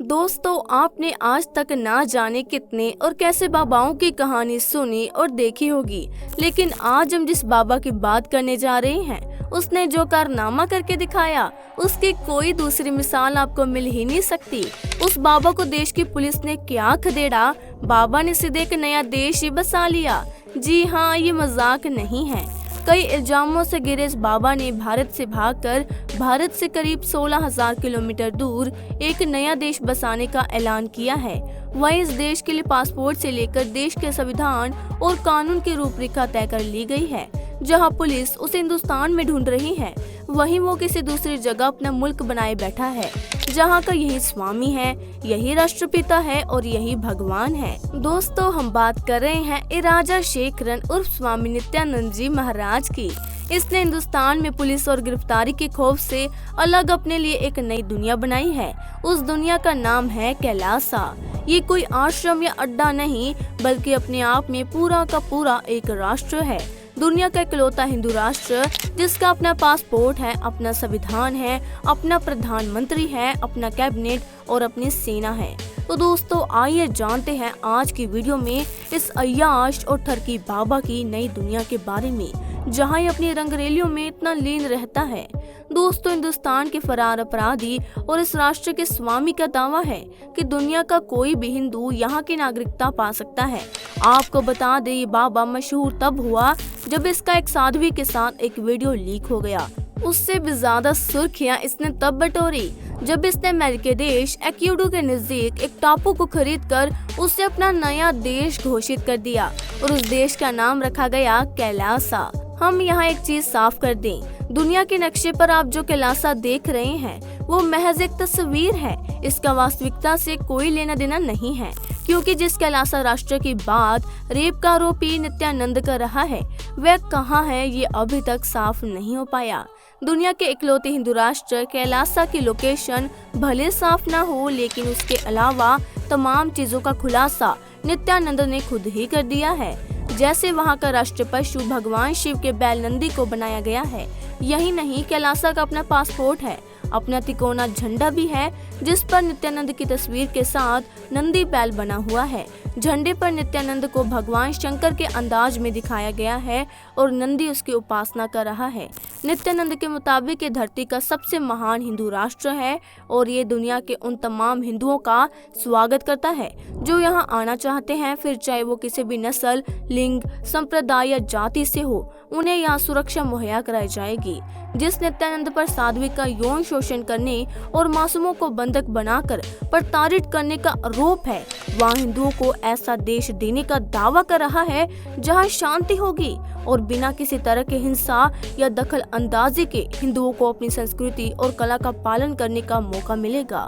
दोस्तों, आपने आज तक ना जाने कितने और कैसे बाबाओं की कहानी सुनी और देखी होगी, लेकिन आज हम जिस बाबा की बात करने जा रहे हैं, उसने जो कारनामा करके दिखाया, उसकी कोई दूसरी मिसाल आपको मिल ही नहीं सकती। उस बाबा को देश की पुलिस ने क्या खदेड़ा, बाबा ने सीधे एक नया देश ही बसा लिया। जी हाँ, ये मजाक नहीं है। कई इल्जामों से घिरे इस बाबा ने भारत से भागकर भारत से करीब 16,000 किलोमीटर दूर एक नया देश बसाने का ऐलान किया है। वहीं इस देश के लिए पासपोर्ट से लेकर देश के संविधान और कानून की रूपरेखा तय कर ली गई है। जहां पुलिस उसे हिंदुस्तान में ढूंढ रही है, वहीं वो किसी दूसरी जगह अपना मुल्क बनाए बैठा है, जहां का यही स्वामी है, यही राष्ट्रपिता है और यही भगवान है। दोस्तों, हम बात कर रहे हैं इराजा शेखरन उर्फ स्वामी नित्यानंद जी महाराज की। इसने हिंदुस्तान में पुलिस और गिरफ्तारी के खौफ से अलग अपने लिए एक नई दुनिया बनाई है। उस दुनिया का नाम है कैलासा। ये कोई आश्रम या अड्डा नहीं, बल्कि अपने आप में पूरा का पूरा एक राष्ट्र है। दुनिया का इकलौता हिंदू राष्ट्र जिसका अपना पासपोर्ट है, अपना संविधान है, अपना प्रधानमंत्री है, अपना कैबिनेट और अपनी सेना है। तो दोस्तों, आइए जानते हैं आज की वीडियो में इस अय्याश और ठरकी बाबा की नई दुनिया के बारे में, जहां ये अपनी रंगरेलियों में इतना लीन रहता है। दोस्तों, हिंदुस्तान के फरार अपराधी और इस राष्ट्र के स्वामी का दावा है कि दुनिया का कोई भी हिंदू यहाँ की नागरिकता पा सकता है। आपको बता दें, ये बाबा मशहूर तब हुआ जब इसका एक साध्वी के साथ एक वीडियो लीक हो गया। उससे भी ज्यादा सुर्खियां इसने तब बटोरी जब इसने अमेरिकी देश एक्यूडो के नजदीक एक टापू को खरीदकर उसे अपना नया देश घोषित कर दिया और उस देश का नाम रखा गया कैलासा। हम यहाँ एक चीज साफ कर दें, दुनिया के नक्शे पर आप जो कैलासा देख रहे हैं वो महज एक तस्वीर है। इसका वास्तविकता से कोई लेना देना नहीं है, क्योंकि जिस कैलासा राष्ट्र की बात रेप का आरोपी नित्यानंद कर रहा है, वह कहाँ है ये अभी तक साफ नहीं हो पाया। दुनिया के इकलौते हिंदू राष्ट्र कैलासा की लोकेशन भले साफ ना हो, लेकिन उसके अलावा तमाम चीजों का खुलासा नित्यानंद ने खुद ही कर दिया है। जैसे वहाँ का राष्ट्र पशु भगवान शिव के बैल नंदी को बनाया गया है। यही नहीं, कैलासा का अपना पासपोर्ट है, अपना तिकोना झंडा भी है, जिस पर नित्यानंद की तस्वीर के साथ नंदी बैल बना हुआ है। झंडे पर नित्यानंद को भगवान शंकर के अंदाज में दिखाया गया है और नंदी उसकी उपासना कर रहा है। नित्यानंद के मुताबिक ये धरती का सबसे महान हिंदू राष्ट्र है और ये दुनिया के उन तमाम हिंदुओं का स्वागत करता है जो यहाँ आना चाहते हैं, फिर चाहे वो किसी भी नस्ल, लिंग, संप्रदाय या जाति से हो, उन्हें यहाँ सुरक्षा मुहैया कराई जाएगी। जिस नित्यानंद पर साध्वी का यौन शोषण करने और मासूमों को बंधक बनाकर प्रताड़ित करने का आरोप है, वहाँ हिंदुओं को ऐसा देश देने का दावा कर रहा है जहाँ शांति होगी और बिना किसी तरह के हिंसा या दखल अंदाजी के हिंदुओं को अपनी संस्कृति और कला का पालन करने का मौका मिलेगा।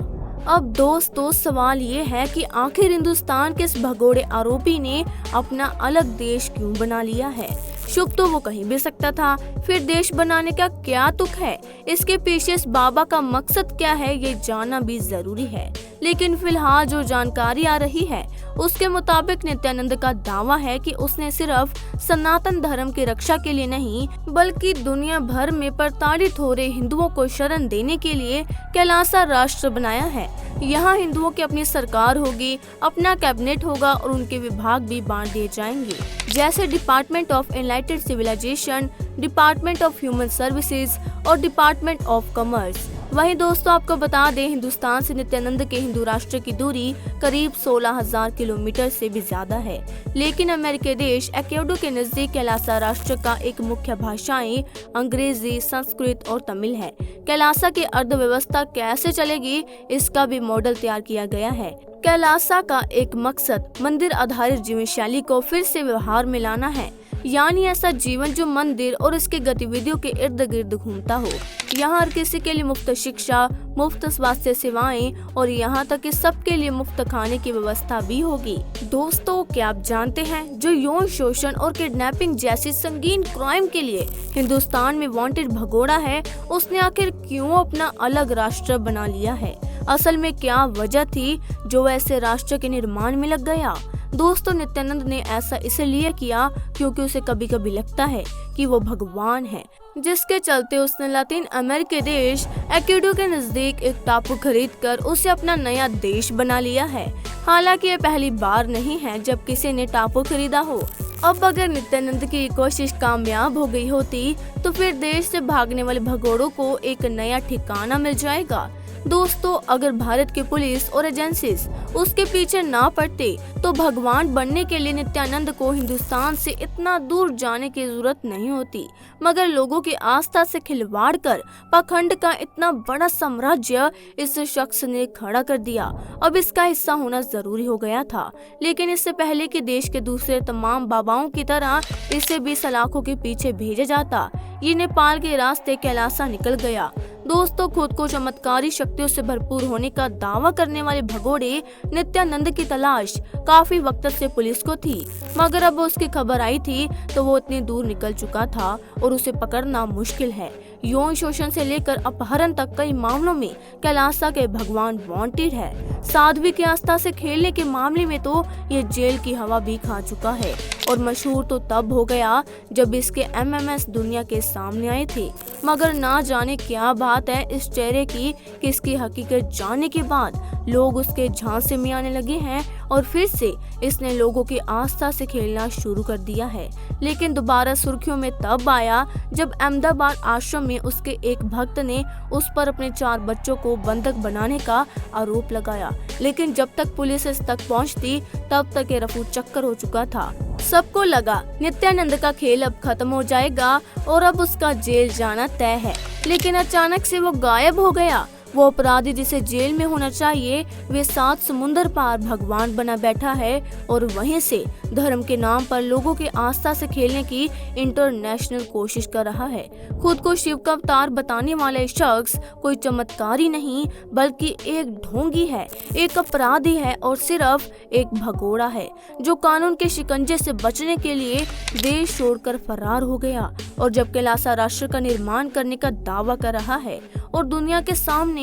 अब दोस्तों, सवाल ये है कि आखिर हिंदुस्तान के इस भगोड़े आरोपी ने अपना अलग देश क्यों बना लिया है? शुभ तो वो कहीं भी सकता था, फिर देश बनाने का क्या तुक है? इसके पीछे इस बाबा का मकसद क्या है, ये जानना भी जरूरी है। लेकिन फिलहाल जो जानकारी आ रही है उसके मुताबिक नित्यानंद का दावा है कि उसने सिर्फ सनातन धर्म की रक्षा के लिए नहीं, बल्कि दुनिया भर में प्रताड़ित हो रहे हिंदुओं को शरण देने के लिए कैलासा राष्ट्र बनाया है। यहाँ हिंदुओं की अपनी सरकार होगी, अपना कैबिनेट होगा और उनके विभाग भी बांट दिए जाएंगे, जैसे department of enlightened civilization, department of human services और डिपार्टमेंट ऑफ कॉमर्स। वहीं दोस्तों, आपको बता दें, हिंदुस्तान से नित्यानंद के हिंदू राष्ट्र की दूरी करीब 16,000 किलोमीटर से भी ज्यादा है, लेकिन अमेरिकी देश एक्यूडो के नजदीक कैलासा राष्ट्र का एक मुख्य भाषाएं अंग्रेजी, संस्कृत और तमिल है। कैलासा की अर्थव्यवस्था कैसे चलेगी, इसका भी मॉडल तैयार किया गया है। कैलासा का एक मकसद मंदिर आधारित जीवन शैली को फिर से व्यवहार में लाना है, यानी ऐसा जीवन जो मंदिर और इसकी गतिविधियों के इर्द गिर्द घूमता हो। यहाँ हर किसी के लिए मुफ्त शिक्षा, मुफ्त स्वास्थ्य सेवाएं और यहाँ तक कि सबके लिए मुफ्त खाने की व्यवस्था भी होगी। दोस्तों, क्या आप जानते हैं, जो यौन शोषण और किडनैपिंग जैसी संगीन क्राइम के लिए हिंदुस्तान में वांटेड भगोड़ा है, उसने आखिर क्यों अपना अलग राष्ट्र बना लिया है? असल में क्या वजह थी जो ऐसे राष्ट्र के निर्माण में लग गया? दोस्तों, नित्यानंद ने ऐसा इसलिए किया क्योंकि उसे कभी कभी लगता है कि वो भगवान है। जिसके चलते उसने लातिन अमेरिकी देश एक्वाडोर के नजदीक एक टापू खरीदकर उसे अपना नया देश बना लिया है। हालांकि ये पहली बार नहीं है जब किसी ने टापू खरीदा हो। अब अगर नित्यानंद की कोशिश कामयाब हो गई होती तो फिर देश से भागने वाले भगोड़ों को एक नया ठिकाना मिल जाएगा। दोस्तों, अगर भारत की पुलिस और एजेंसीज उसके पीछे ना पड़ते तो भगवान बनने के लिए नित्यानंद को हिंदुस्तान से इतना दूर जाने की जरूरत नहीं होती। मगर लोगों की आस्था से खिलवाड़ कर पाखंड का इतना बड़ा साम्राज्य इस शख्स ने खड़ा कर दिया। अब इसका हिस्सा होना जरूरी हो गया था। लेकिन इससे पहले कि देश के दूसरे तमाम बाबाओं की तरह इसे भी सलाखों के पीछे भेजा जाता, ये नेपाल के रास्ते कैलासा निकल गया। दोस्तों, खुद को चमत्कारी शक्तियों से भरपूर होने का दावा करने वाले भगोड़े नित्यानंद की तलाश काफी वक्त से पुलिस को थी। मगर अब उसकी खबर आई थी तो वो इतनी दूर निकल चुका था और उसे पकड़ना मुश्किल है। यौन शोषण से लेकर अपहरण तक कई मामलों में कैलासा के भगवान वांटेड है। साध्वी की आस्था से खेलने के मामले में तो ये जेल की हवा भी खा चुका है और मशहूर तो तब हो गया जब इसके MMS दुनिया के सामने आए थे। मगर ना जाने क्या बात है इस चेहरे की कि इसकी हकीकत जानने के बाद लोग उसके झांसे में आने लगे हैं और फिर से इसने लोगों की आस्था से खेलना शुरू कर दिया है। लेकिन दोबारा सुर्खियों में तब आया जब अहमदाबाद आश्रम में उसके एक भक्त ने उस पर अपने 4 बच्चों को बंधक बनाने का आरोप लगाया। लेकिन जब तक पुलिस इस तक पहुंचती तब तक ये रफू चक्कर हो चुका था। सबको लगा नित्यानंद का खेल अब खत्म हो जाएगा और अब उसका जेल जाना तय है। लेकिन अचानक से वो गायब हो गया। वो अपराधी जिसे जेल में होना चाहिए वे 7 समुंदर पार भगवान बना बैठा है और वहीं से धर्म के नाम पर लोगों की आस्था से खेलने की इंटरनेशनल कोशिश कर रहा है। खुद को शिव का अवतार बताने वाले शख्स कोई चमत्कारी नहीं बल्कि एक ढोंगी है, एक अपराधी है और सिर्फ एक भगोड़ा है जो कानून के शिकंजे से बचने के लिए देश छोड़कर फरार हो गया। और जब कैलासा राष्ट्र का निर्माण करने का दावा कर रहा है और दुनिया के सामने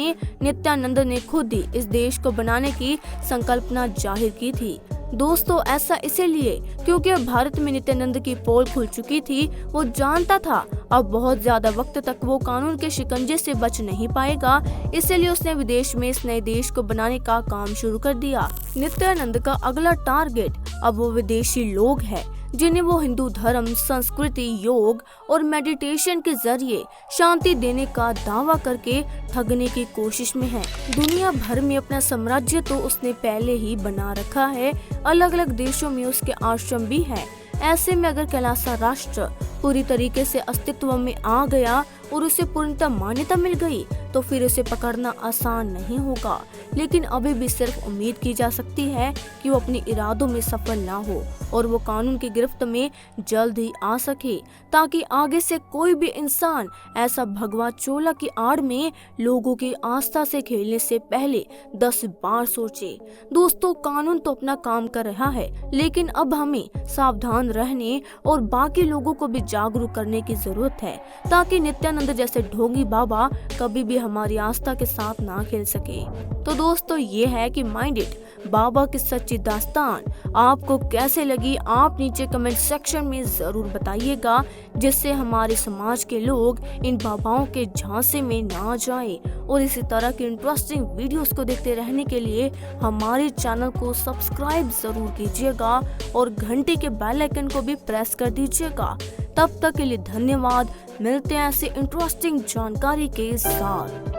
नित्यानंद ने खुद ही इस देश को बनाने की संकल्पना जाहिर की थी। दोस्तों, ऐसा इसीलिए क्योंकि अब भारत में नित्यानंद की पोल खुल चुकी थी। वो जानता था अब बहुत ज्यादा वक्त तक वो कानून के शिकंजे से बच नहीं पाएगा, इसलिए उसने विदेश में इस नए देश को बनाने का काम शुरू कर दिया। नित्यानंद का अगला टारगेट अब वो विदेशी लोग हैं जिन्हें वो हिंदू धर्म, संस्कृति, योग और मेडिटेशन के जरिए शांति देने का दावा करके ठगने की कोशिश में है। दुनिया भर में अपना साम्राज्य तो उसने पहले ही बना रखा है, अलग अलग देशों में उसके आश्रम भी है। ऐसे में अगर कैलासा राष्ट्र पूरी तरीके से अस्तित्व में आ गया और उसे पूर्णतः मान्यता मिल गई तो फिर उसे पकड़ना आसान नहीं होगा। लेकिन अभी भी सिर्फ उम्मीद की जा सकती है कि वो अपने इरादों में सफल ना हो और वो कानून की गिरफ्त में जल्द ही आ सके, ताकि आगे से कोई भी इंसान ऐसा भगवा चोला की आड़ में लोगों की आस्था से खेलने से पहले 10 बार सोचे। दोस्तों, कानून तो अपना काम कर रहा है, लेकिन अब हमें सावधान रहने और बाकी लोगों को भी जागरूक करने की जरूरत है, ताकि नित्यानंद जैसे ढोंगी बाबा कभी भी हमारी आस्था के साथ ना खेल सके। तो दोस्तों, ये है कि माइंडेड बाबा की सच्ची दास्तान आपको कैसे लगी, आप नीचे कमेंट सेक्शन में जरूर बताइएगा, जिससे हमारे समाज के लोग इन बाबाओं के झांसे में ना जाए। और इसी तरह की इंटरेस्टिंग वीडियोस को देखते रहने के लिए हमारे चैनल को सब्सक्राइब जरूर कीजिएगा और घंटे के बेल आइकन को भी प्रेस कर दीजिएगा। तब तक के लिए धन्यवाद। मिलते हैं ऐसे इंटरेस्टिंग जानकारी के साथ।